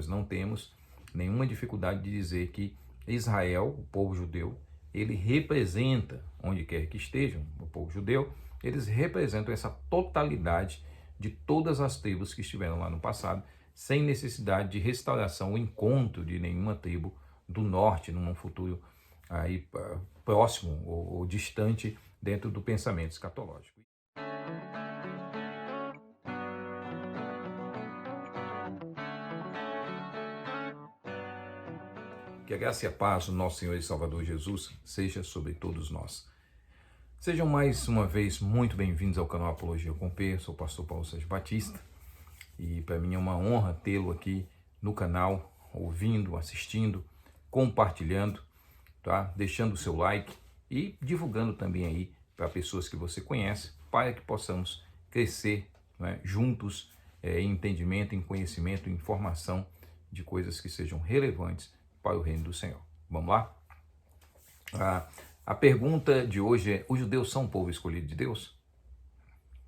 nós não temos nenhuma dificuldade de dizer que Israel, o povo judeu, ele representa, onde quer que estejam, o povo judeu, eles representam essa totalidade de todas as tribos que estiveram lá no passado, sem necessidade de restauração ou encontro de nenhuma tribo do norte num futuro aí próximo ou distante dentro do pensamento escatológico. Que a graça e a paz do nosso Senhor e Salvador Jesus seja sobre todos nós. Sejam mais uma vez muito bem-vindos ao canal Apologia com P. Sou o pastor Paulo Sérgio Batista e para mim é uma honra tê-lo aqui no canal, ouvindo, assistindo, compartilhando, tá? Deixando o seu like e divulgando também aí para pessoas que você conhece, para que possamos crescer, né, juntos em entendimento, em conhecimento, em informação de coisas que sejam relevantes para o reino do Senhor. Vamos lá? A pergunta de hoje é: os judeus são um povo escolhido de Deus?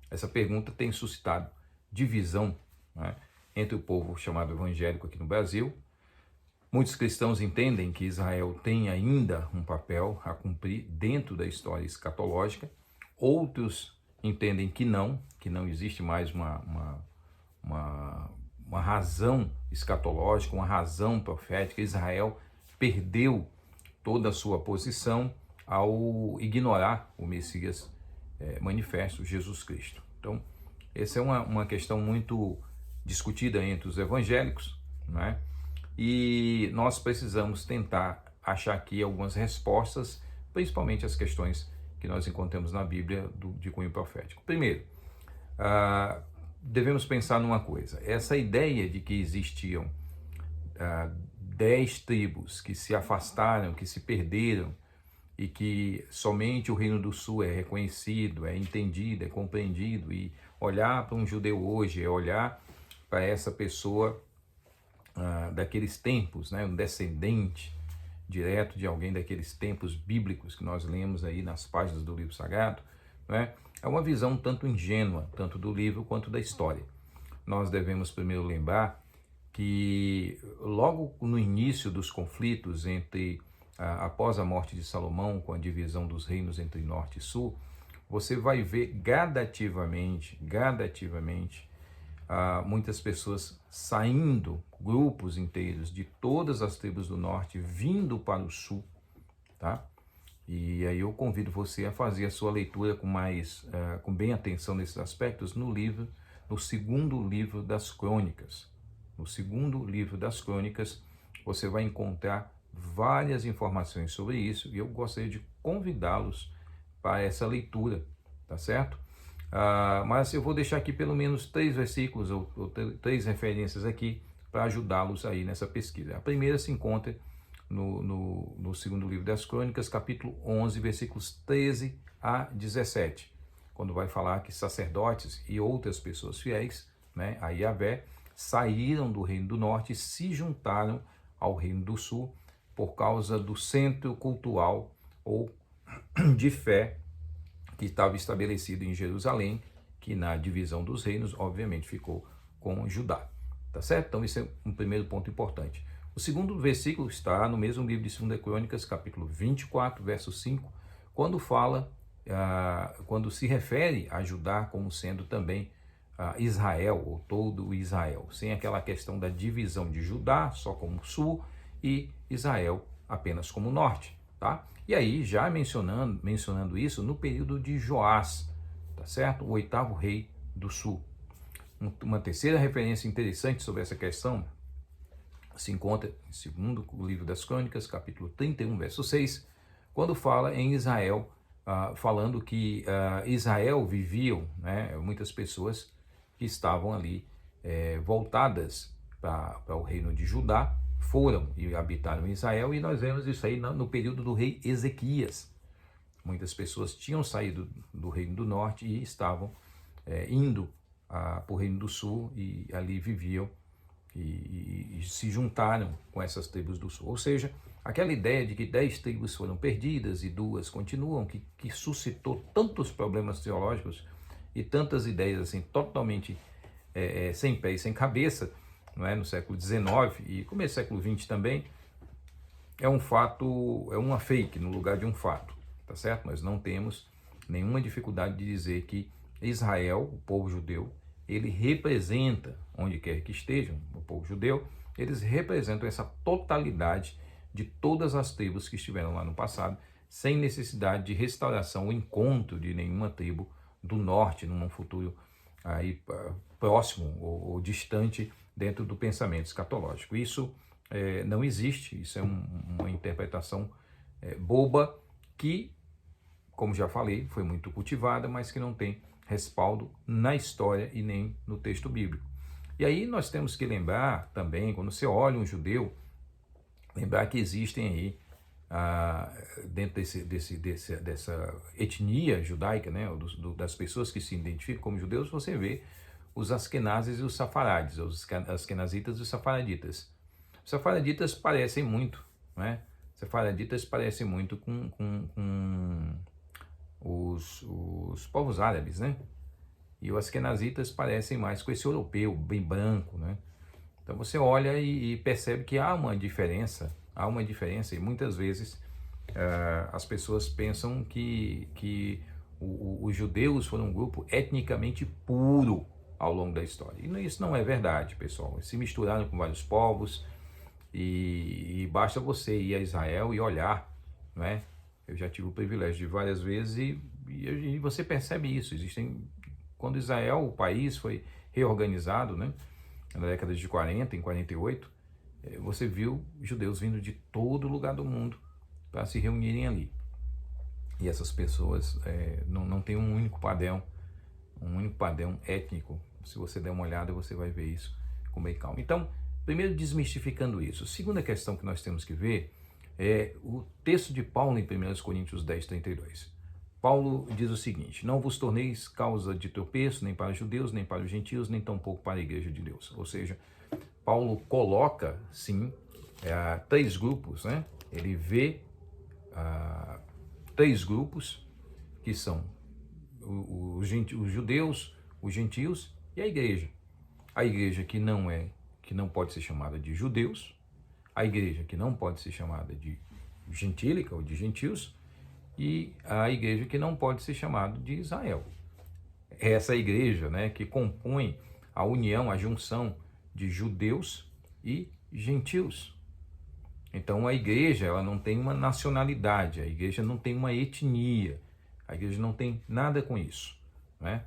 Essa pergunta tem suscitado divisão, né, entre o povo chamado evangélico aqui no Brasil. Muitos cristãos entendem que Israel tem ainda um papel a cumprir dentro da história escatológica. Outros entendem que não existe mais uma razão escatológica, uma razão profética. Israel perdeu toda a sua posição ao ignorar o Messias manifesto, Jesus Cristo. Então, essa é uma questão muito discutida entre os evangélicos, né? E nós precisamos tentar achar aqui algumas respostas, principalmente as questões que nós encontramos na Bíblia de cunho profético. Primeiro, devemos pensar numa coisa: essa ideia de que existiam 10 tribos que se afastaram, que se perderam, e que somente o Reino do Sul é reconhecido, é entendido, é compreendido, e olhar para um judeu hoje é olhar para essa pessoa daqueles tempos, né, um descendente direto de alguém daqueles tempos bíblicos que nós lemos aí nas páginas do livro sagrado, né? É uma visão tanto ingênua, tanto do livro quanto da história. Nós devemos primeiro lembrar que logo no início dos conflitos após a morte de Salomão, com a divisão dos reinos entre norte e sul, você vai ver gradativamente, muitas pessoas saindo, grupos inteiros de todas as tribos do norte, vindo para o sul, tá? E aí eu convido você a fazer a sua leitura com bem atenção nesses aspectos no segundo livro das Crônicas. No segundo livro das Crônicas, você vai encontrar várias informações sobre isso, e eu gostaria de convidá-los para essa leitura, tá certo? Mas eu vou deixar aqui pelo menos 3 versículos ou 3 referências aqui para ajudá-los aí nessa pesquisa. A primeira se encontra no segundo livro das Crônicas, capítulo 11, versículos 13 a 17, quando vai falar que sacerdotes e outras pessoas fiéis, né, a Yahvé, saíram do reino do norte e se juntaram ao reino do sul por causa do centro cultural ou de fé que estava estabelecido em Jerusalém, que na divisão dos reinos, obviamente, ficou com Judá. Tá certo? Então, esse é um primeiro ponto importante. O segundo versículo está no mesmo livro de 2 Crônicas, capítulo 24, verso 5, quando se refere a Judá como sendo também Israel, ou todo Israel, sem aquela questão da divisão de Judá só como sul e Israel apenas como norte, tá? E aí, já mencionando isso, no período de Joás, tá certo? O 8º rei do sul. Uma terceira referência interessante sobre essa questão se encontra em segundo livro das Crônicas, capítulo 31, verso 6, quando fala em Israel, falando que Israel viviam, né, muitas pessoas que estavam ali voltadas para o reino de Judá, foram e habitaram em Israel, e nós vemos isso aí no período do rei Ezequias. Muitas pessoas tinham saído do reino do norte e estavam indo para o reino do sul, e ali viviam e se juntaram com essas tribos do sul. Ou seja, aquela ideia de que 10 tribos foram perdidas e 2 continuam, que suscitou tantos problemas teológicos e tantas ideias assim totalmente sem pé e sem cabeça, não é, no século XIX e começo do século XX também, é um fato, é uma fake no lugar de um fato, tá certo? Nós não temos nenhuma dificuldade de dizer que Israel, o povo judeu, ele representa, onde quer que estejam, o povo judeu, eles representam essa totalidade de todas as tribos que estiveram lá no passado, sem necessidade de restauração ou encontro de nenhuma tribo do norte num futuro aí próximo ou distante dentro do pensamento escatológico. Isso não existe, isso é uma interpretação boba que, como já falei, foi muito cultivada, mas que não tem respaldo na história e nem no texto bíblico. E aí nós temos que lembrar também, quando você olha um judeu, lembrar que existem aí, dentro dessa etnia judaica, né, das pessoas que se identificam como judeus, você vê os askenazes e os safarades, os askenazitas e os safaraditas. Os safaraditas parecem muito, né? Os safaraditas parecem muito com os povos árabes, né? E os askenazitas parecem mais com esse europeu, bem branco, né? Então você olha e percebe que há uma diferença e muitas vezes as pessoas pensam que os judeus foram um grupo etnicamente puro ao longo da história. E isso não é verdade, pessoal. Eles se misturaram com vários povos e basta você ir a Israel e olhar, não é? Eu já tive o privilégio de várias vezes e você percebe isso. Quando Israel, o país, foi reorganizado, né, na década de 40, em 48, você viu judeus vindo de todo lugar do mundo para se reunirem ali. E essas pessoas não têm um único padrão étnico. Se você der uma olhada, você vai ver isso com bem calma. Então, primeiro desmistificando isso. A segunda questão que nós temos que ver é o texto de Paulo em 1 Coríntios 10, 32. Paulo diz o seguinte: não vos torneis causa de tropeço, nem para os judeus, nem para os gentios, nem tampouco para a igreja de Deus. Ou seja, Paulo coloca, sim, três grupos, né? Ele vê três grupos que são os judeus, os gentios e a igreja. A igreja que não pode ser chamada de judeus, a igreja que não pode ser chamada de gentílica ou de gentios, e a igreja que não pode ser chamada de Israel. Essa igreja, né, que compõe a união, a junção de judeus e gentios. Então a igreja, ela não tem uma nacionalidade, a igreja não tem uma etnia, a igreja não tem nada com isso, né?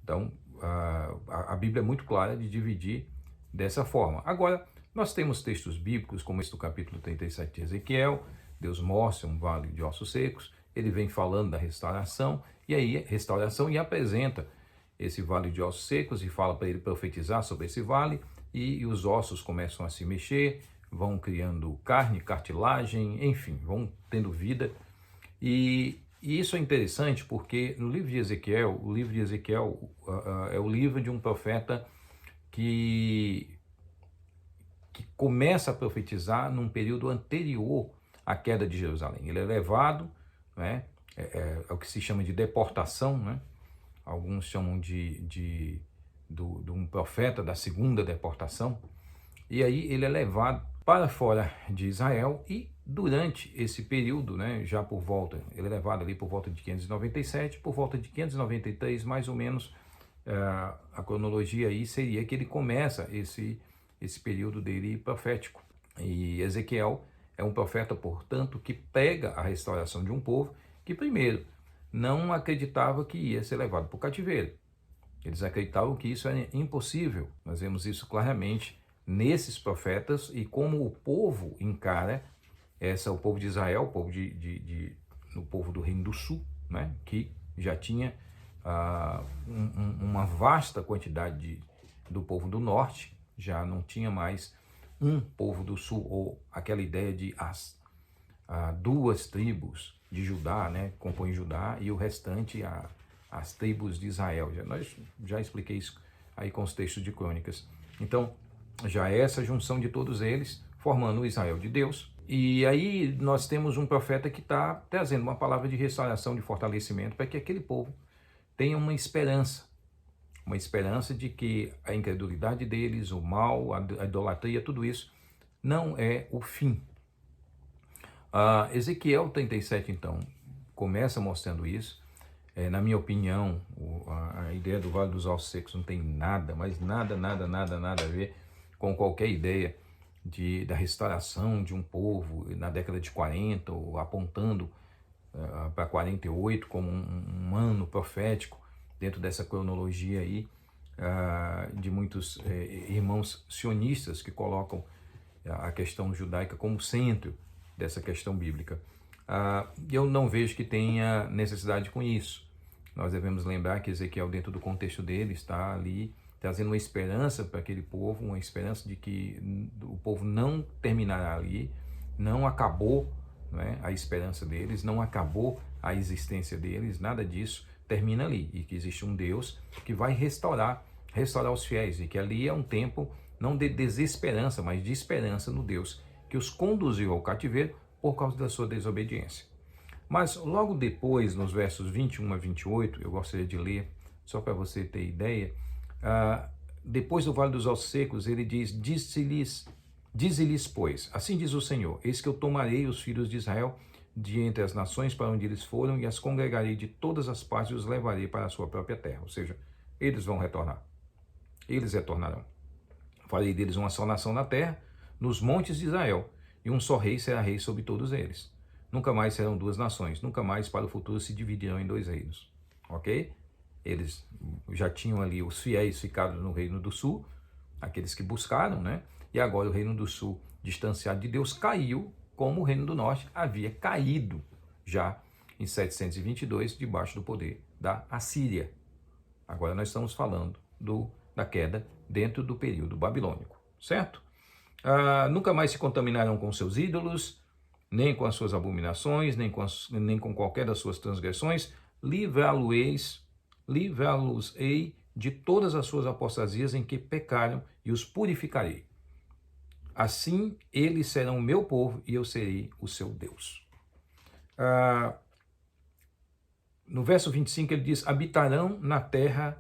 Então a Bíblia é muito clara de dividir dessa forma. Agora, nós temos textos bíblicos, como esse do capítulo 37 de Ezequiel. Deus mostra um vale de ossos secos, ele vem falando da restauração, e apresenta esse vale de ossos secos e fala para ele profetizar sobre esse vale, e os ossos começam a se mexer, vão criando carne, cartilagem, enfim, vão tendo vida. E isso é interessante porque no livro de Ezequiel, é o livro de um profeta que começa a profetizar num período anterior à queda de Jerusalém. Ele é levado, né, é o que se chama de deportação, né? Alguns chamam de um profeta da segunda deportação, e aí ele é levado para fora de Israel, e durante esse período, né, ele é levado ali por volta de 597, por volta de 593, mais ou menos, a cronologia aí seria que ele começa esse período dele profético. E Ezequiel é um profeta, portanto, que prega a restauração de um povo que, primeiro, não acreditava que ia ser levado para o cativeiro. Eles acreditavam que isso era impossível. Nós vemos isso claramente nesses profetas e como o povo encara o povo de Israel, o povo do Reino do Sul, né, que já tinha uma vasta quantidade do povo do Norte, já não tinha mais um povo do Sul, ou aquela ideia de duas tribos de Judá, né, compõem Judá, e o restante as tribos de Israel. Já expliquei isso aí com os textos de Crônicas. Então, já é essa junção de todos eles, formando o Israel de Deus. E aí nós temos um profeta que está trazendo uma palavra de restauração, de fortalecimento, para que aquele povo tenha uma esperança. uma esperança de que a incredulidade deles, o mal, a idolatria, tudo isso não é o fim. Ezequiel 37, então, começa mostrando isso. Na minha opinião, a ideia do Vale dos Ossos Secos não tem nada, mas nada a ver com qualquer ideia da restauração de um povo na década de 40, ou apontando para 48 como um ano profético, dentro dessa cronologia aí, de muitos irmãos sionistas que colocam a questão judaica como centro dessa questão bíblica. Eu não vejo que tenha necessidade com isso. Nós devemos lembrar que Ezequiel, dentro do contexto dele, está ali trazendo uma esperança para aquele povo, uma esperança de que o povo não terminará ali, não acabou, não é, a esperança deles, não acabou a existência deles, nada disso termina ali, e que existe um Deus que vai restaurar os fiéis, e que ali é um tempo não de desesperança, mas de esperança no Deus que os conduziu ao cativeiro por causa da sua desobediência. Mas logo depois, nos versos 21 a 28, eu gostaria de ler, só para você ter ideia, depois do Vale dos Ossos Secos, ele diz: dize-lhes, pois, assim diz o Senhor, eis que eu tomarei os filhos de Israel de entre as nações para onde eles foram, e as congregarei de todas as partes e os levarei para a sua própria terra. Ou seja, eles vão retornar. Eles retornarão. Farei deles uma só nação na terra, nos montes de Israel, e um só rei será rei sobre todos eles. Nunca mais serão duas nações, nunca mais para o futuro se dividirão em dois reinos. Ok? Eles já tinham ali os fiéis ficados no reino do sul, aqueles que buscaram, né? E agora o reino do sul, distanciado de Deus, caiu, como o reino do norte havia caído já em 722, debaixo do poder da Assíria. Agora nós estamos falando da queda dentro do período babilônico, certo? Nunca mais se contaminarão com seus ídolos, nem com as suas abominações, nem com qualquer das suas transgressões. Livrá-los-ei de todas as suas apostasias em que pecaram, e os purificarei. Assim eles serão meu povo e eu serei o seu Deus. No verso 25 ele diz: habitarão na terra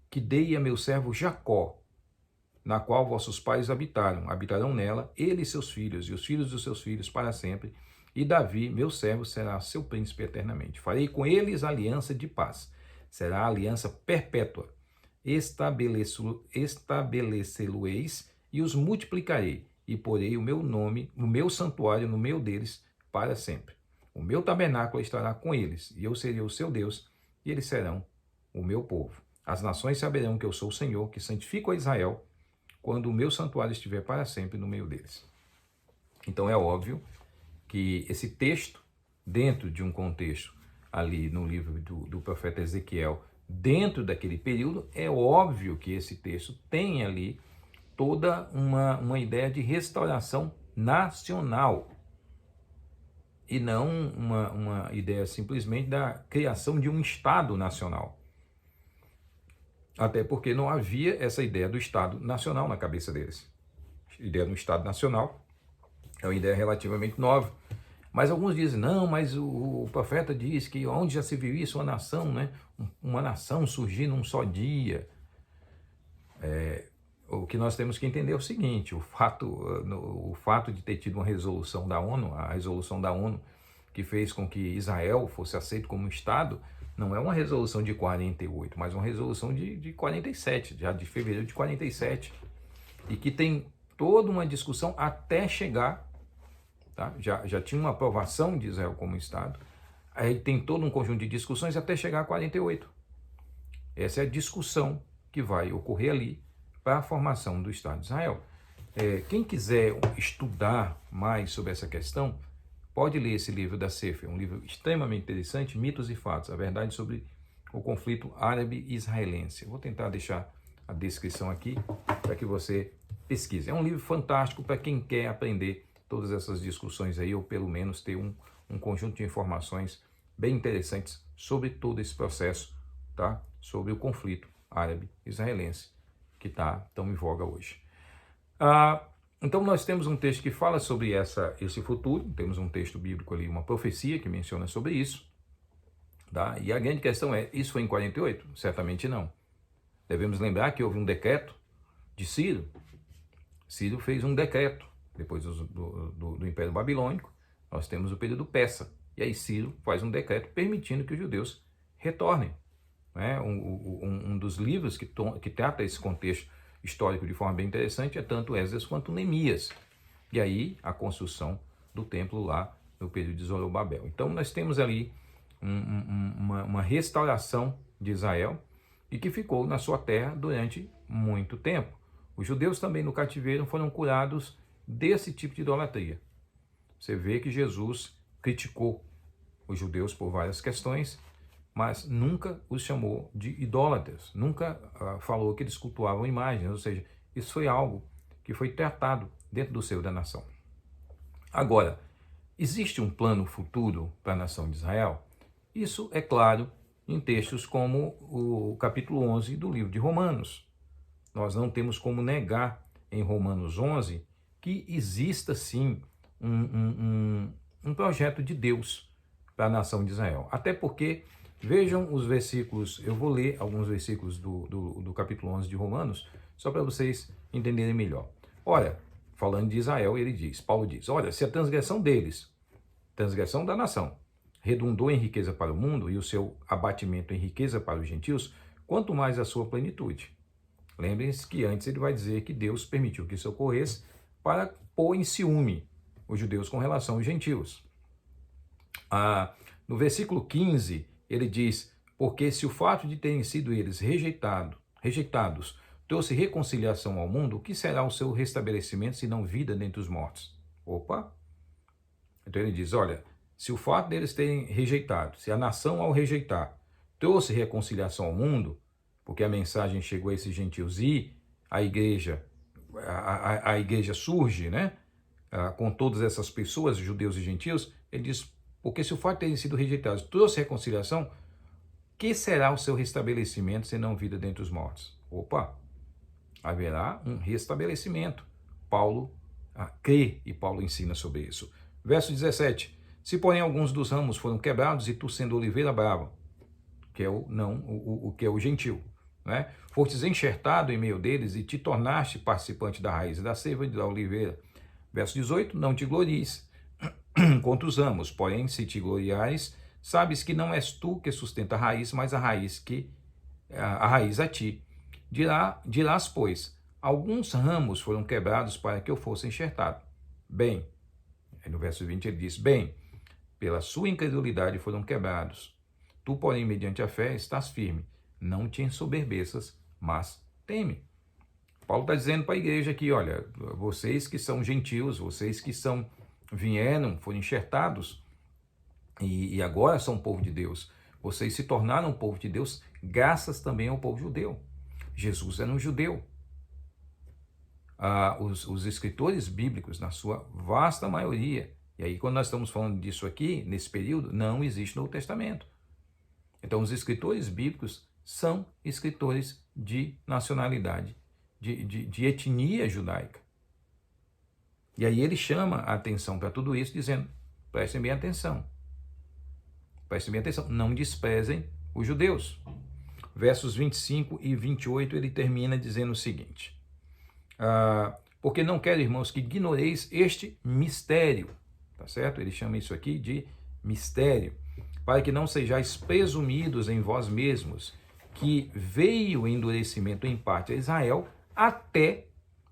que dei a meu servo Jacó, na qual vossos pais habitarão nela, ele e seus filhos, e os filhos dos seus filhos para sempre, e Davi, meu servo, será seu príncipe eternamente. Farei com eles aliança de paz, será aliança perpétua. Estabelecê-lo-eis e os multiplicarei, e porei o meu nome, o meu santuário no meio deles para sempre. O meu tabernáculo estará com eles, e eu serei o seu Deus, e eles serão o meu povo. As nações saberão que eu sou o Senhor, que santifico a Israel, quando o meu santuário estiver para sempre no meio deles. Então é óbvio que esse texto, dentro de um contexto ali no livro do profeta Ezequiel, dentro daquele período, é óbvio que esse texto tem ali toda uma ideia de restauração nacional, e não uma ideia simplesmente da criação de um Estado nacional. Até porque não havia essa ideia do Estado Nacional na cabeça deles. A ideia do Estado Nacional é uma ideia relativamente nova. Mas alguns dizem, não, mas o profeta diz que onde já se viu isso, uma nação, né? Uma nação surgir num só dia. O que nós temos que entender é o seguinte: o fato de ter tido uma resolução da ONU, a resolução da ONU que fez com que Israel fosse aceito como Estado, não é uma resolução de 48, mas uma resolução de 47, já de fevereiro de 47, e que tem toda uma discussão até chegar, tá? Já tinha uma aprovação de Israel como Estado, aí tem todo um conjunto de discussões até chegar a 48. Essa é a discussão que vai ocorrer ali para a formação do Estado de Israel. Quem quiser estudar mais sobre essa questão, pode ler esse livro da Sefer, um livro extremamente interessante, Mitos e Fatos, a verdade sobre o conflito árabe-israelense. Eu vou tentar deixar a descrição aqui para que você pesquise. É um livro fantástico para quem quer aprender todas essas discussões aí, ou pelo menos ter um conjunto de informações bem interessantes sobre todo esse processo, tá? Sobre o conflito árabe-israelense que está tão em voga hoje. Então nós temos um texto que fala sobre esse futuro, temos um texto bíblico ali, uma profecia que menciona sobre isso, tá? E a grande questão é, isso foi em 48? Certamente não. Devemos lembrar que houve um decreto de Ciro. Ciro fez um decreto, depois do Império Babilônico, nós temos o período persa. E aí Ciro faz um decreto permitindo que os judeus retornem. Né? Um dos livros que trata esse contexto histórico de forma bem interessante é tanto Esdras quanto Neemias. E aí a construção do templo lá no período de Zorobabel. Então nós temos ali uma restauração de Israel e que ficou na sua terra durante muito tempo. Os judeus também no cativeiro foram curados desse tipo de idolatria. Você vê que Jesus criticou os judeus por várias questões, mas nunca os chamou de idólatras, nunca falou que eles cultuavam imagens, ou seja, isso foi algo que foi tratado dentro do seio da nação. Agora, existe um plano futuro para a nação de Israel? Isso é claro em textos como o capítulo 11 do livro de Romanos. Nós não temos como negar em Romanos 11 que exista sim um projeto de Deus para a nação de Israel. Até porque, vejam os versículos, eu vou ler alguns versículos do capítulo 11 de Romanos, só para vocês entenderem melhor. Olha, falando de Israel, Paulo diz, olha, se a transgressão deles, transgressão da nação, redundou em riqueza para o mundo e o seu abatimento em riqueza para os gentios, quanto mais a sua plenitude. Lembrem-se que antes ele vai dizer que Deus permitiu que isso ocorresse para pôr em ciúme os judeus com relação aos gentios. No versículo 15, ele diz, porque se o fato de terem sido eles rejeitados trouxe reconciliação ao mundo, o que será o seu restabelecimento se não vida dentre os mortos? Opa! Então ele diz, olha, se o fato deles terem rejeitado, se a nação ao rejeitar trouxe reconciliação ao mundo, porque a mensagem chegou a esses gentios e a igreja surge, né? Com todas essas pessoas, judeus e gentios, ele diz, porque se o fato de terem sido rejeitados trouxe reconciliação, que será o seu restabelecimento se não vida dentre os mortos? Opa! Haverá um restabelecimento. Paulo crê e Paulo ensina sobre isso. Verso 17. Se porém alguns dos ramos foram quebrados e tu sendo oliveira brava, que é que é o gentil, né? Fostes enxertado em meio deles e te tornaste participante da raiz da seiva e da oliveira. Verso 18. Não te glories contra os ramos, porém se te gloriares, sabes que não és tu que sustenta a raiz, mas a raiz a ti. Dirás, pois, alguns ramos foram quebrados para que eu fosse enxertado. Bem, no verso 20 ele diz, bem, pela sua incredulidade foram quebrados. Tu, porém, mediante a fé, estás firme. Não te ensoberbeças, mas teme. Paulo está dizendo para a igreja aqui, olha, vocês que são gentios, vocês que foram enxertados e agora são povo de Deus. Vocês se tornaram povo de Deus graças também ao povo judeu. Jesus era um judeu. Os escritores bíblicos, na sua vasta maioria, e aí quando nós estamos falando disso aqui, nesse período, não existe Novo Testamento. Então os escritores bíblicos são escritores de nacionalidade, de etnia judaica. E aí ele chama a atenção para tudo isso, dizendo, prestem bem atenção, não desprezem os judeus. Versos 25 e 28, ele termina dizendo o seguinte, porque não quero, irmãos, que ignoreis este mistério, tá certo? Ele chama isso aqui de mistério, para que não sejais presumidos em vós mesmos, que veio o endurecimento em parte a Israel, até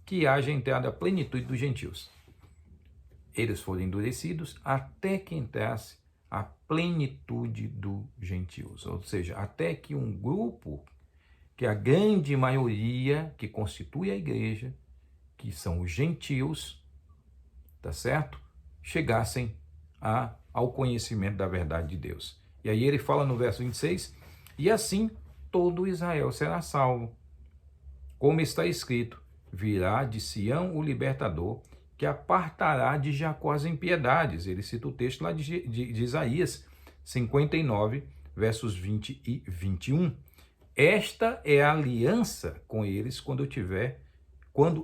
que haja entrada a plenitude dos gentios. Eles foram endurecidos até que entrasse a plenitude dos gentios, ou seja, até que um grupo, que a grande maioria que constitui a igreja, que são os gentios, tá certo? Chegassem ao conhecimento da verdade de Deus. E aí ele fala no verso 26, e assim todo Israel será salvo. Como está escrito, virá de Sião o libertador, que apartará de Jacó as impiedades. Ele cita o texto lá de Isaías 59, versos 20 e 21. Esta é a aliança com eles quando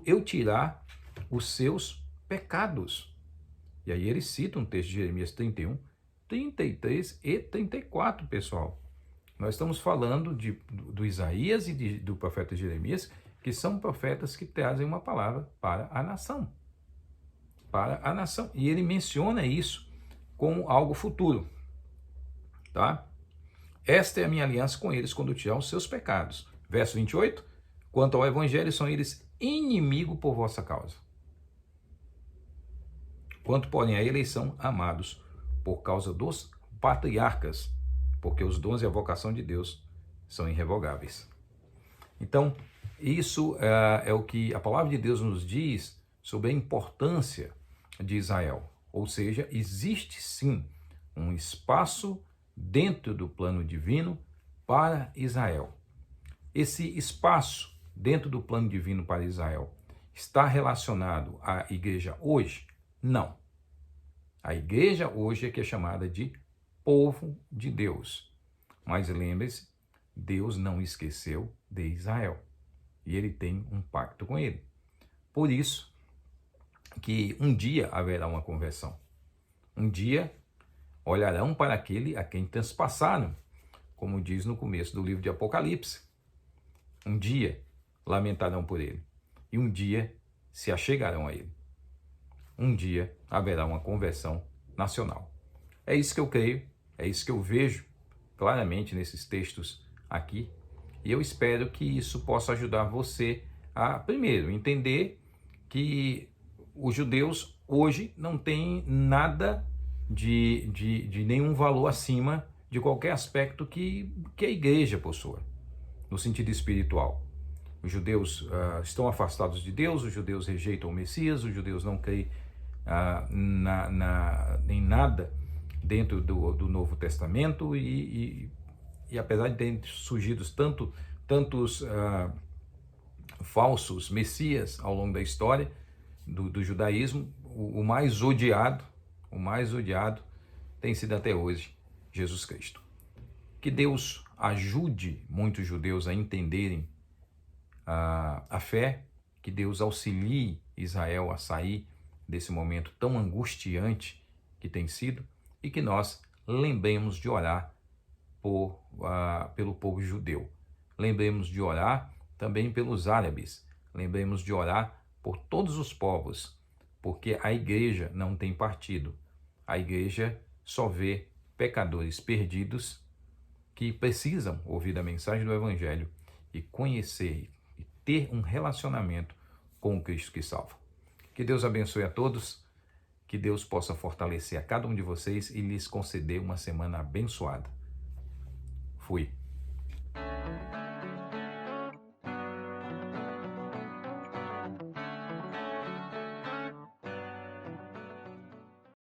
eu tirar os seus pecados. E aí ele cita um texto de Jeremias 31, 33 e 34, pessoal. Nós estamos falando do Isaías e do profeta Jeremias, que são profetas que trazem uma palavra para a nação. Para a nação. E ele menciona isso como algo futuro. Tá? Esta é a minha aliança com eles quando tirar os seus pecados. Verso 28. Quanto ao evangelho, são eles inimigo por vossa causa. Quanto, porém, à eleição, amados por causa dos patriarcas, porque os dons e a vocação de Deus são irrevogáveis. Então, isso é o que a palavra de Deus nos diz sobre a importância de Israel. Ou seja, existe sim um espaço dentro do plano divino para Israel. Esse espaço dentro do plano divino para Israel está relacionado à igreja hoje? Não. A igreja hoje é que é chamada de povo de Deus. Mas lembre-se, Deus não esqueceu de Israel. E ele tem um pacto com ele. Por isso que um dia haverá uma conversão. Um dia olharão para aquele a quem transpassaram, como diz no começo do livro de Apocalipse. Um dia lamentarão por ele. E um dia se achegarão a ele. Um dia haverá uma conversão nacional. É isso que eu creio, é isso que eu vejo claramente nesses textos aqui. E eu espero que isso possa ajudar você a, primeiro, entender que os judeus hoje não têm nada de nenhum valor acima de qualquer aspecto que a igreja possua, no sentido espiritual. Os judeus estão afastados de Deus, os judeus rejeitam o Messias, os judeus não creem em nada dentro do Novo Testamento e apesar de terem surgido tantos falsos messias ao longo da história do judaísmo, o mais odiado tem sido até hoje Jesus Cristo. Que Deus ajude muitos judeus a entenderem a fé, que Deus auxilie Israel a sair desse momento tão angustiante que tem sido e que nós lembremos de orar pelo povo judeu. Lembremos de orar também pelos árabes. Lembremos de orar por todos os povos, porque a igreja não tem partido. A igreja só vê pecadores perdidos que precisam ouvir a mensagem do Evangelho e conhecer e ter um relacionamento com o Cristo que salva. Que Deus abençoe a todos, que Deus possa fortalecer a cada um de vocês e lhes conceder uma semana abençoada. Fui.